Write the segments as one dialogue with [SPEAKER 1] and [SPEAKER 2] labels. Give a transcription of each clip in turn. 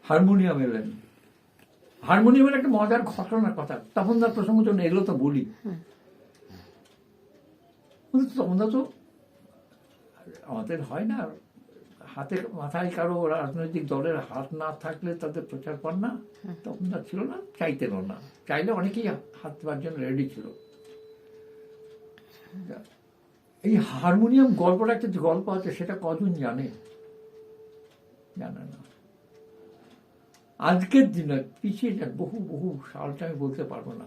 [SPEAKER 1] Harmonium এলেন। হারমোনিয়ামের একটা মজার ঘটনার কথা তপনদার প্রসঙ্গ জন্য এলো তো বলি। তপনদা তো আমাদের হয় না, হাতে মাথায় কারো রাজনৈতিক দলের হাত না থাকলে তাদের প্রচার পান না। তপনদা ছিল না, চাইতেনও না। চাইলে অনেকেই হাত দেওয়ার জন্য রেডি ছিল। এই হারমোনিয়াম গল্পটা একটা গল্প আছে, সেটা কজন জানে? জানে না। আজকের দিনে পিছিয়ে যান, বহু বহু সালটা আমি বলতে পারবো না।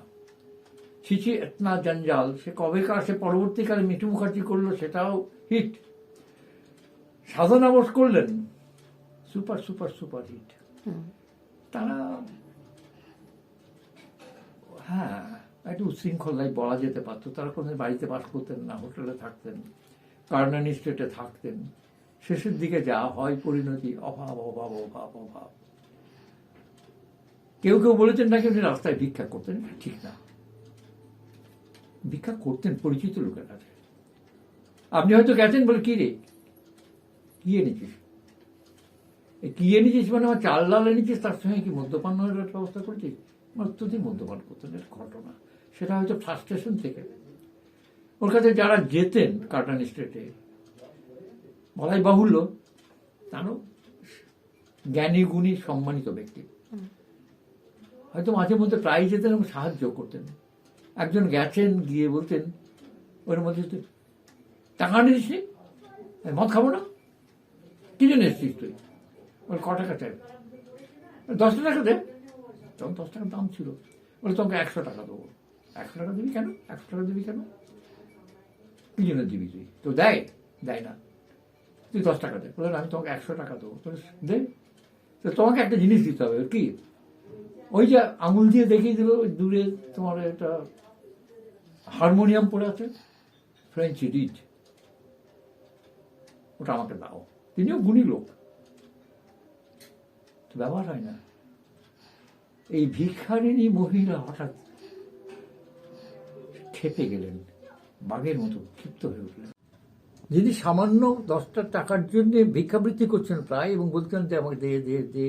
[SPEAKER 1] ছিছি এতনা জঞ্জাল, সে কবেকার, সে পরবর্তীকালে মিঠু মুখার্জি করলো, সেটাও হিট। সাধনা বোস করলেন, সুপার সুপার সুপার হিট। তারা হ্যাঁ একটু উচ্ছৃঙ্খলাই বলা যেতে পারতো। তারা কোনো বাড়িতে বাস করতেন না, হোটেলে থাকতেন, কার্নানি স্ট্রিটে থাকতেন। শেষের দিকে যা হয় পরিণতি, অভাব অভাব অভাব অভাব। কেউ কেউ বলেছেন নাকি উনি রাস্তায় ভিক্ষা করতেন, ঠিক না। ভিক্ষা করতেন পরিচিত লোকের কাছে। আপনি হয়তো গেছেন বলে, কি রে কি এনেছিস, কি এনেছিস মানে আমার চাল ডাল এনেছিস, তার সঙ্গে কি মদ্যপান ব্যবস্থা করেছিস? অত্যধিক মদ্যপান করতেন, এর ঘটনা। সেটা হয়তো ফ্রাস্ট্রেশন থেকে। ওর কাছে যারা যেতেন কার্টান স্ট্রিটে, বলাই বাহুল্য, তারও জ্ঞানী গুণী সম্মানিত ব্যক্তি। হয়তো মাঝে মধ্যে প্রায় যেতেন এবং সাহায্য করতেন। একজন গেছেন, গিয়ে বলতেন ওর মধ্যে, তুই টাকা নিস নি, মদ খাবো না, কি জন্য এসছিস তুই? ওর ক টাকা চাই? 10 টাকা দে। তখন 10 টাকার দাম ছিল। বলে তোমাকে 100 টাকা দেবো। 100 টাকা দিবি কেন? 100 টাকা দিবি কেন? কি জন্য দিবি তুই? তো দেয় না, তুই 10 টাকা দে। বলে আমি তোমাকে 100 টাকা দেবো। দে। তো তোমাকে একটা জিনিস দিতে হবে। কি? ওই যে আঙুল দিয়ে দেখিয়ে দিল দূরে তোমার একটা হারমোনিয়াম পড়ে আছে, ফ্রেঞ্চ রিড, ওটা আমাকে দাও। তিনিও গুণী লোক, ব্যবহার হয় না। এই ভিখারিণী মহিলা হঠাৎ খেপে গেলেন, বাঘের মতো ক্ষিপ্ত হয়ে উঠলেন। যিনি সামান্য 10 টাকার জন্য ভিক্ষাবৃত্তি করছেন প্রায়, এবং বলছেন যে আমাকে দে দে দে,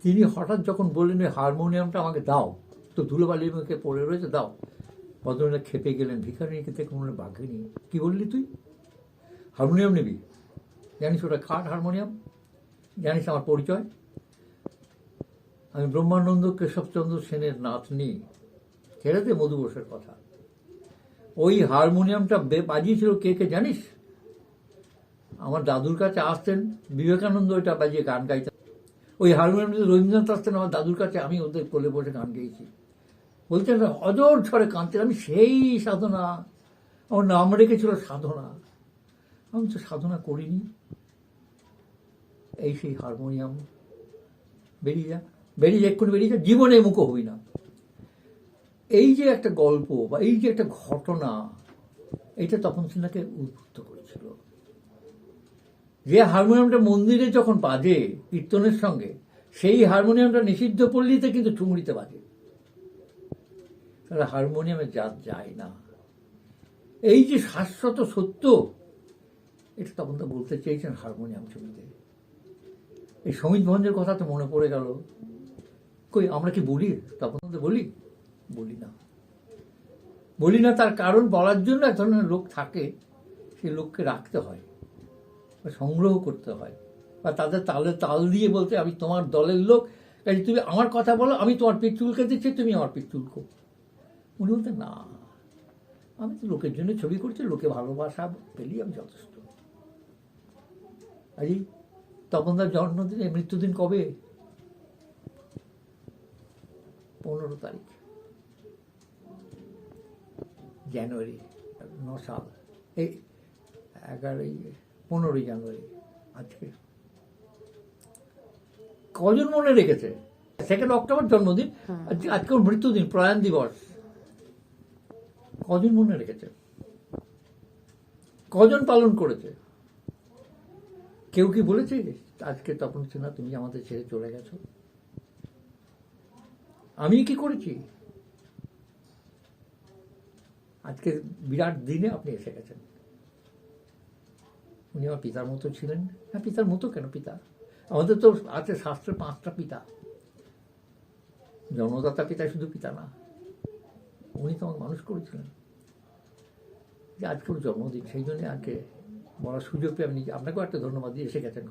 [SPEAKER 1] তিনি হঠাৎ যখন বললেন হারমোনিয়ামটা আমাকে দাও, তো ধুলোবালির মুখে পড়ে রয়েছে, দাও। ভদ্রলোক খেপে গেলেন, ভিখারিণীকে দেখে মনে বাঘিনী, কি বললি তুই? হারমোনিয়াম নিবি? জানিস ওটা কাঠ হারমোনিয়াম? জানিস আমার পরিচয়? আমি ব্রহ্মানন্দ কেশবচন্দ্র সেনের নাতনি। ছেড়ে দে মধু বোসের কথা। ওই হারমোনিয়ামটা বাজিয়েছিল কে কে জানিস? আমার দাদুর কাছে আসতেন বিবেকানন্দ, ওইটা বাজিয়ে গান গাইতেন। ওই হারমোনিয়ামটা রবীন্দ্রনাথ আসতেন আমার দাদুর কাছে, আমি ওদের কোলে বসে গান গেয়েছি। বলতেন অজর ছড়ে কাঁদতেন। আমি সেই সাধনা, আমার নাম রেখেছিল সাধনা। আমি তো সাধনা করিনি। এই সেই হারমোনিয়াম, বেরিয়ে যা, এক্ষুনি বেরিয়ে যা, জীবনে মুখো হই না। এই যে একটা গল্প বা এই যে একটা ঘটনা, এইটা তপন সিনহাকে উদ্বুদ্ধ করেছিল। যে হারমোনিয়ামটা মন্দিরে যখন বাজে কীর্তনের সঙ্গে, সেই হারমোনিয়ামটা নিষিদ্ধ পল্লীতে কিন্তু ঠুংরিতে বাজে। তাহলে হারমোনিয়ামে জাত যায় না। এই যে শাশ্বত সত্য, এটা তখন তো বলতে চেয়েছেন হারমোনিয়াম ছবিতে। এই সমীত ভঞ্জের কথা তো মনে পড়ে গেল। কই আমরা কি বলি? তখন তো বলি না। তার কারণ বলার জন্য এক ধরনের লোক থাকে, সেই লোককে রাখতে হয় বা সংগ্রহ করতে হয়, বা তাদের তালে তাল দিয়ে বলতে, আমি তোমার দলের লোক, কাজে তুমি আমার কথা বলো, আমি তোমার পিঠ চুলকে দিচ্ছি, তুমি আমার পিঠ চুলকো। উনি বলতেন না, আমি তো লোকের জন্য ছবি করছি, লোকে ভালোবাসা পেলেই আমি যথেষ্ট। আজই তপনদার জন্মদিনে, মৃত্যুদিন কবে? 15 তারিখ জানুয়ারি 9 সাল, এই 15 জানুয়ারি। আজকে কজন মনে রেখেছে? 2 অক্টোবর জন্মদিন, আজকে ওর মৃত্যুদিন, প্রয়াণ দিবস। কজন মনে রেখেছে? কজন পালন করেছে? কেউ কি বলেছে আজকে তপন সিনহা তুমি আমাদের ছেড়ে চলে গেছো? আমি কি করেছি? আজকে বিরাট দিনে আপনি এসে গেছেন। উনি আমার পিতার মতো ছিলেন। হ্যাঁ, পিতার মতো কেন, পিতা আমাদের তো আছে শাস্ত্রে 5টা পিতা। জন্মদাতা পিতা শুধু পিতা না, উনি তো আমাকে মানুষ করেছিলেন। যে আজকে ওর জন্মদিন, সেই জন্য আজকে বলার সুযোগ পেয়ে আপনি আপনাকেও একটা ধন্যবাদ দিয়ে এসে গেছেন।